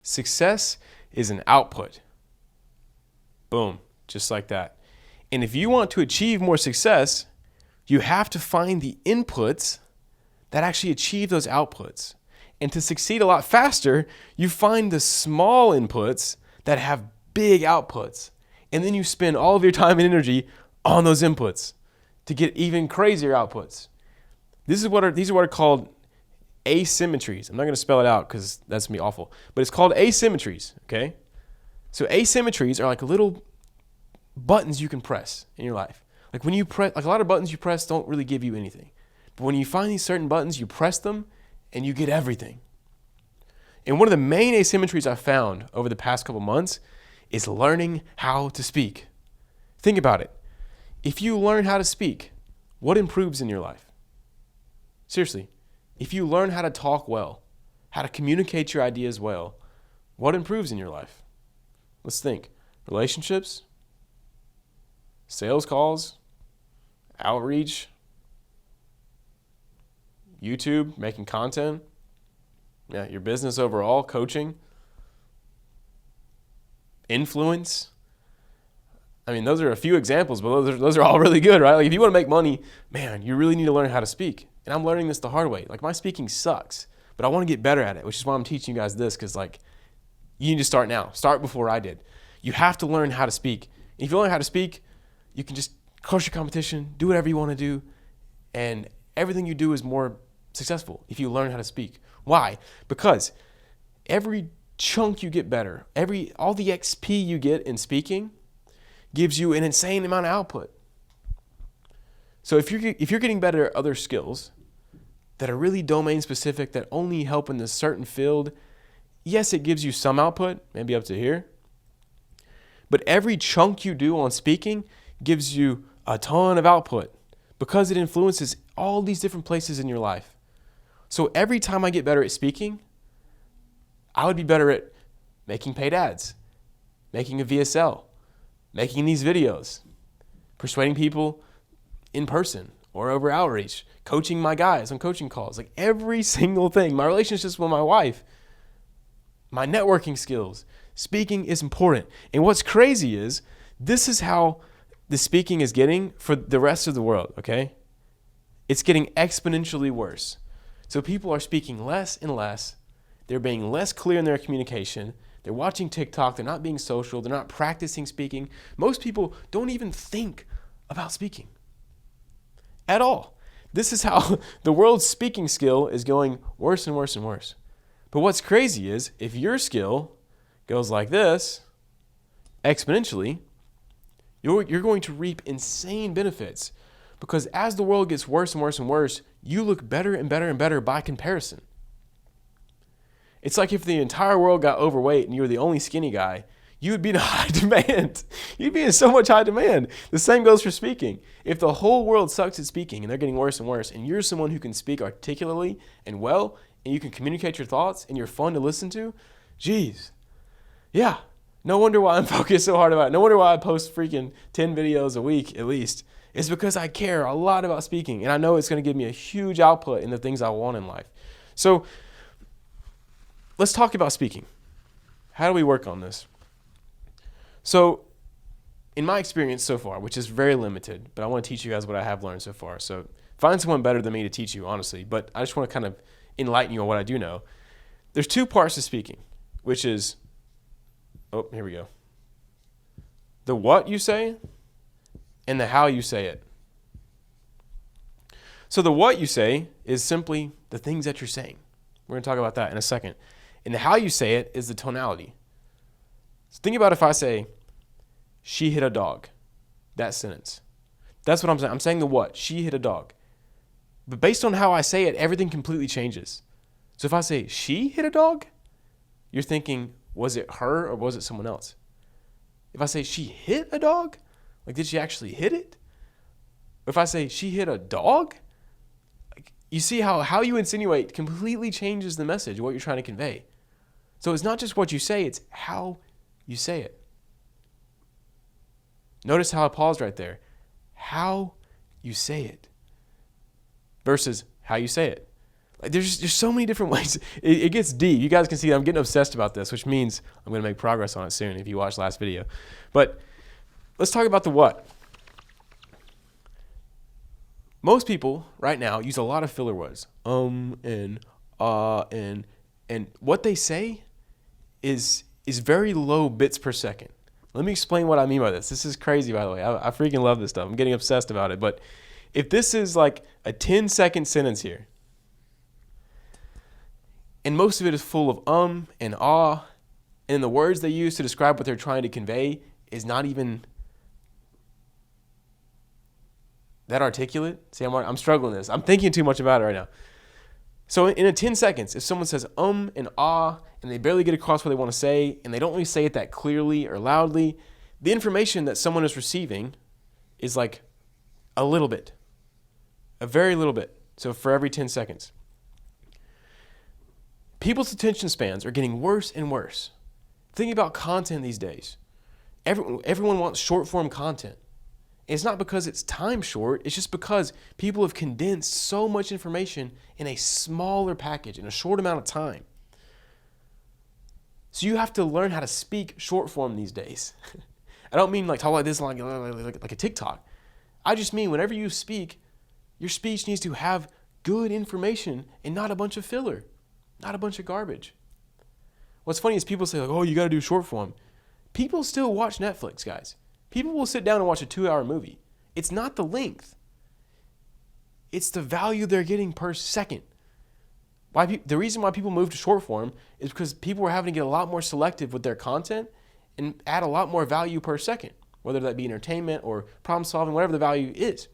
Success is an output. Boom, just like that. And if you want to achieve more success, you have to find the inputs that actually achieve those outputs. And to succeed a lot faster, you find the small inputs that have big outputs. And then you spend all of your time and energy on those inputs to get even crazier outputs. These are what are called asymmetries. I'm not going to spell it out because that's going to be awful. But it's called asymmetries, okay? So asymmetries are like little buttons you can press in your life. Like when you press, like a lot of buttons you press don't really give you anything. But when you find these certain buttons, you press them and you get everything. And one of the main asymmetries I've found over the past couple months is learning how to speak. Think about it. If you learn how to speak, what improves in your life? Seriously, if you learn how to talk well, how to communicate your ideas well, what improves in your life? Let's think. Relationships, sales calls, outreach, YouTube, making content, your business overall, coaching, influence. I mean, those are a few examples, but those are all really good, right? Like if you want to make money, man, you really need to learn how to speak. And I'm learning this the hard way. Like my speaking sucks, but I want to get better at it, which is why I'm teaching you guys this, because like you need to start now. Start before I did. You have to learn how to speak. And if you learn how to speak, you can just crush your competition, do whatever you want to do, and everything you do is more successful if you learn how to speak. Why? Because every chunk you get better, all the XP you get in speaking gives you an insane amount of output. So if you're getting better at other skills that are really domain specific, that only help in this certain field, yes, it gives you some output, maybe up to here. But every chunk you do on speaking gives you a ton of output because it influences all these different places in your life. So every time I get better at speaking, I would be better at making paid ads, making a VSL, making these videos, persuading people in person or over outreach, coaching my guys on coaching calls, like every single thing, my relationships with my wife, my networking skills. Speaking is important. And what's crazy is this is how the speaking is getting for the rest of the world, okay? It's getting exponentially worse. So people are speaking less and less. They're being less clear in their communication. They're watching TikTok. They're not being social. They're not practicing speaking. Most people don't even think about speaking at all. This is how the world's speaking skill is going worse and worse and worse. But what's crazy is if your skill goes like this, exponentially, you're going to reap insane benefits because as the world gets worse and worse and worse, you look better and better and better by comparison. It's like if the entire world got overweight and you were the only skinny guy, you would be in high demand. You'd be in so much high demand. The same goes for speaking. If the whole world sucks at speaking and they're getting worse and worse, and you're someone who can speak articulately and well, and you can communicate your thoughts, and you're fun to listen to, geez, yeah, no wonder why I'm focused so hard about it. No wonder why I post freaking 10 videos a week at least. It's because I care a lot about speaking, and I know it's going to give me a huge output in the things I want in life. So let's talk about speaking. How do we work on this? So in my experience so far, which is very limited, but I want to teach you guys what I have learned so far. So find someone better than me to teach you, honestly, but I just want to kind of enlighten you on what I do know. There's two parts to speaking, which is, here we go. The what you say and the how you say it. So the what you say is simply the things that you're saying. We're going to talk about that in a second. And the how you say it is the tonality. So think about if I say, she hit a dog, that sentence. That's what I'm saying. I'm saying the what, she hit a dog. But based on how I say it, everything completely changes. So if I say, she hit a dog, you're thinking, was it her or was it someone else? If I say, she hit a dog, like did she actually hit it? If I say, she hit a dog, like, you see how you insinuate completely changes the message, what you're trying to convey. So it's not just what you say, it's how you say it. Notice how I paused right there. How you say it versus how you say it. Like there's so many different ways. It gets deep. You guys can see I'm getting obsessed about this, which means I'm going to make progress on it soon if you watched last video. But let's talk about the what. Most people right now use a lot of filler words. And what they say is very low bits per second. Let me explain what I mean by this. This is crazy, by the way. I freaking love this stuff. I'm getting obsessed about it. But if this is like a 10-second sentence here, and most of it is full of and and the words they use to describe what they're trying to convey is not even that articulate. See, I'm struggling with this. I'm thinking too much about it right now. So in a 10 seconds, if someone says and and they barely get across what they want to say, and they don't really say it that clearly or loudly, the information that someone is receiving is like a little bit, a very little bit. So for every 10 seconds. People's attention spans are getting worse and worse. Think about content these days. Everyone wants short form content. It's not because it's time short. It's just because people have condensed so much information in a smaller package in a short amount of time. So you have to learn how to speak short form these days. I don't mean like talk like this like a TikTok. I just mean whenever you speak, your speech needs to have good information and not a bunch of filler. Not a bunch of garbage. What's funny is people say, like, oh, you got to do short form. People still watch Netflix, guys. People will sit down and watch a 2-hour movie. It's not the length. It's the value they're getting per second. The reason why people move to short form is because people are having to get a lot more selective with their content and add a lot more value per second, whether that be entertainment or problem solving, whatever the value is.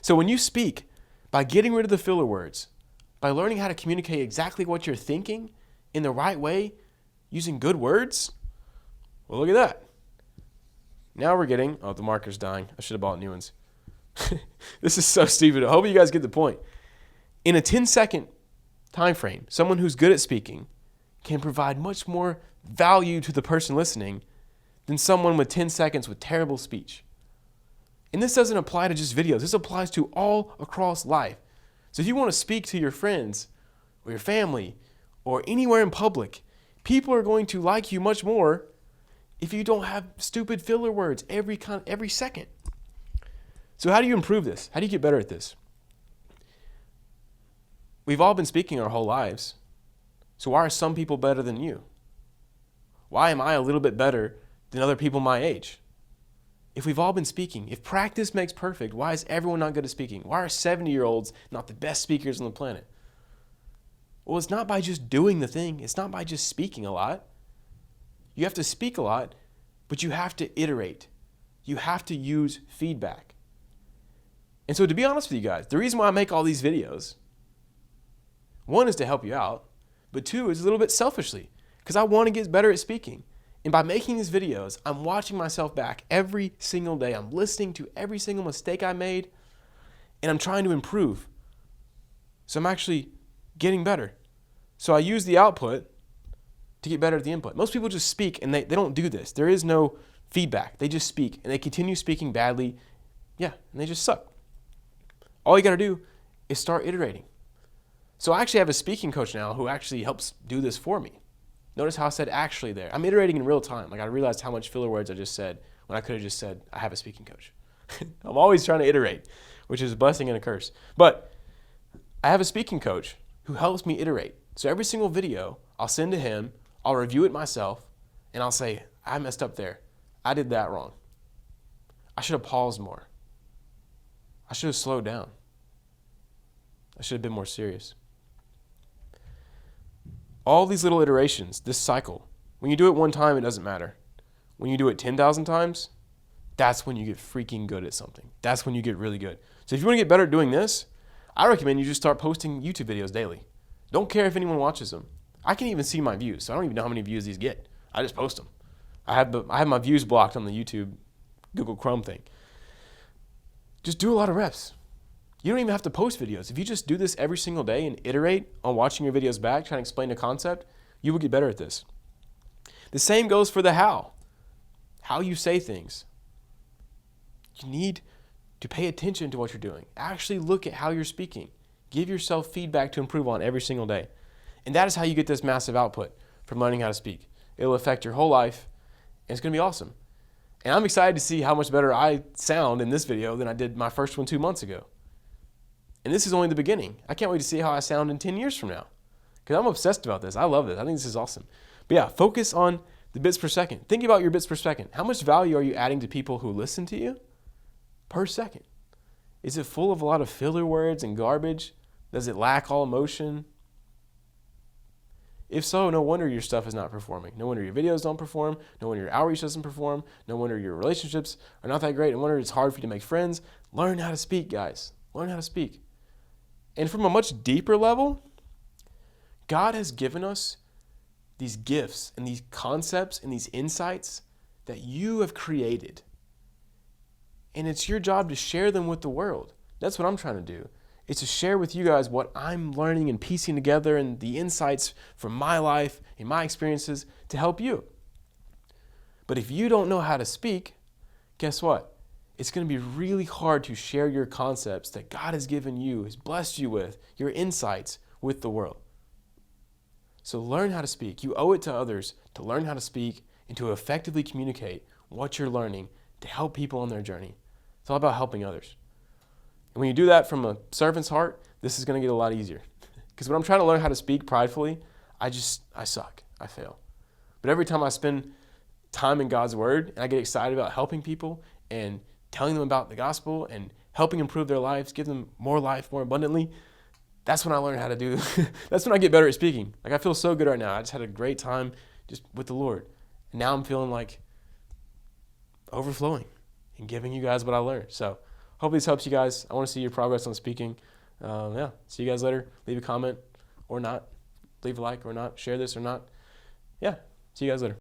So when you speak, by getting rid of the filler words, by learning how to communicate exactly what you're thinking in the right way, using good words, well, look at that. Now we're getting, the marker's dying. I should have bought new ones. This is so stupid. I hope you guys get the point. In a 10-second time frame, someone who's good at speaking can provide much more value to the person listening than someone with 10 seconds with terrible speech. And this doesn't apply to just videos. This applies to all across life. So if you want to speak to your friends or your family or anywhere in public, people are going to like you much more if you don't have stupid filler words every second. So how do you improve this? How do you get better at this? We've all been speaking our whole lives. So why are some people better than you? Why am I a little bit better than other people my age? If we've all been speaking, if practice makes perfect, why is everyone not good at speaking? Why are 70-year-olds not the best speakers on the planet? Well, it's not by just doing the thing. It's not by just speaking a lot. You have to speak a lot, but you have to iterate. You have to use feedback. And so to be honest with you guys, the reason why I make all these videos, one is to help you out, but two is a little bit selfishly because I want to get better at speaking. And by making these videos, I'm watching myself back every single day. I'm listening to every single mistake I made, and I'm trying to improve. So I'm actually getting better. So I use the output to get better at the input. Most people just speak, and they don't do this. There is no feedback. They just speak, and they continue speaking badly. Yeah, and they just suck. All you got to do is start iterating. So I actually have a speaking coach now who actually helps do this for me. Notice how I said actually there. I'm iterating in real time. Like I realized how much filler words I just said when I could have just said, I have a speaking coach. I'm always trying to iterate, which is a blessing and a curse. But I have a speaking coach who helps me iterate. So every single video I'll send to him, I'll review it myself, and I'll say, I messed up there. I did that wrong. I should have paused more. I should have slowed down. I should have been more serious. All these little iterations, this cycle, when you do it one time, it doesn't matter. When you do it 10,000 times, that's when you get freaking good at something. That's when you get really good. So if you want to get better at doing this, I recommend you just start posting YouTube videos daily. Don't care if anyone watches them. I can even see my views, so I don't even know how many views these get. I just post them. I have my views blocked on the YouTube Google Chrome thing. Just do a lot of reps. You don't even have to post videos. If you just do this every single day and iterate on watching your videos back, trying to explain a concept, you will get better at this. The same goes for the how you say things. You need to pay attention to what you're doing. Actually look at how you're speaking. Give yourself feedback to improve on every single day. And that is how you get this massive output from learning how to speak. It'll affect your whole life, and it's going to be awesome. And I'm excited to see how much better I sound in this video than I did my first one 2 months ago. And this is only the beginning. I can't wait to see how I sound in 10 years from now, because I'm obsessed about this. I love this. I think this is awesome. But yeah, focus on the bits per second. Think about your bits per second. How much value are you adding to people who listen to you per second? Is it full of a lot of filler words and garbage? Does it lack all emotion? If so, no wonder your stuff is not performing. No wonder your videos don't perform. No wonder your outreach doesn't perform. No wonder your relationships are not that great. No wonder it's hard for you to make friends. Learn how to speak, guys. Learn how to speak. And from a much deeper level, God has given us these gifts and these concepts and these insights that you have created. And it's your job to share them with the world. That's what I'm trying to do. It's to share with you guys what I'm learning and piecing together and the insights from my life and my experiences to help you. But if you don't know how to speak, guess what? It's going to be really hard to share your concepts that God has given you, has blessed you with, your insights with the world. So learn how to speak. You owe it to others to learn how to speak and to effectively communicate what you're learning to help people on their journey. It's all about helping others. And when you do that from a servant's heart, this is going to get a lot easier. Because when I'm trying to learn how to speak pridefully, I suck. I fail. But every time I spend time in God's word and I get excited about helping people and telling them about the gospel and helping improve their lives, give them more life more abundantly, that's when I learn how to do. That's when I get better at speaking. Like, I feel so good right now. I just had a great time just with the Lord. And now I'm feeling like overflowing and giving you guys what I learned. So hopefully this helps you guys. I want to see your progress on speaking. Yeah, see you guys later. Leave a comment or not. Leave a like or not. Share this or not. Yeah, see you guys later.